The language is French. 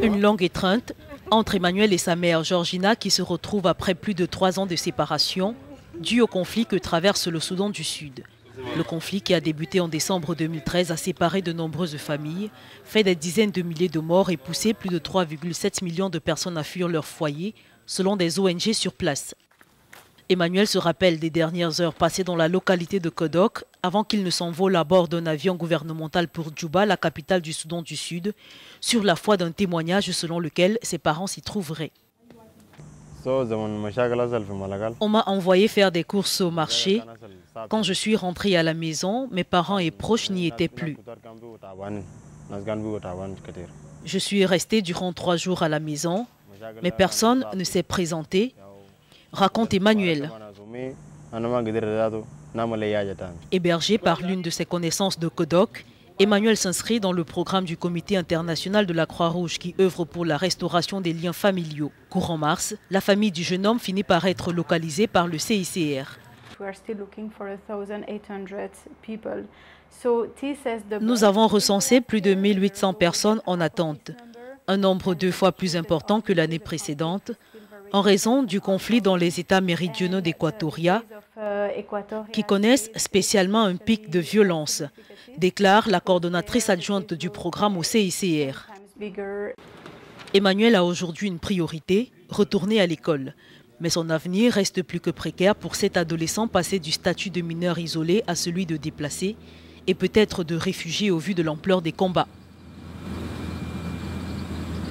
Une longue étreinte entre Emmanuel et sa mère Georgina qui se retrouvent après plus de 3 ans de séparation dû au conflit que traverse le Soudan du Sud. Le conflit qui a débuté en décembre 2013 a séparé de nombreuses familles, fait des dizaines de milliers de morts et poussé plus de 3,7 millions de personnes à fuir leur foyer, selon des ONG sur place. Emmanuel se rappelle des dernières heures passées dans la localité de Kodok avant qu'il ne s'envole à bord d'un avion gouvernemental pour Djouba, la capitale du Soudan du Sud, sur la foi d'un témoignage selon lequel ses parents s'y trouveraient. On m'a envoyé faire des courses au marché. Quand je suis rentré à la maison, mes parents et proches n'y étaient plus. Je suis resté durant 3 jours à la maison, mais personne ne s'est présenté, raconte Emmanuel. Hébergé par l'une de ses connaissances de Kodok, Emmanuel s'inscrit dans le programme du Comité international de la Croix-Rouge qui œuvre pour la restauration des liens familiaux. Courant mars, la famille du jeune homme finit par être localisée par le CICR. Nous avons recensé plus de 1800 personnes en attente, un nombre 2 fois plus important que l'année précédente, en raison du conflit dans les États méridionaux d'Équatoria, qui connaissent spécialement un pic de violence, déclare la coordonnatrice adjointe du programme au CICR. Emmanuel a aujourd'hui une priorité, retourner à l'école. Mais son avenir reste plus que précaire pour cet adolescent passé du statut de mineur isolé à celui de déplacé et peut-être de réfugié au vu de l'ampleur des combats.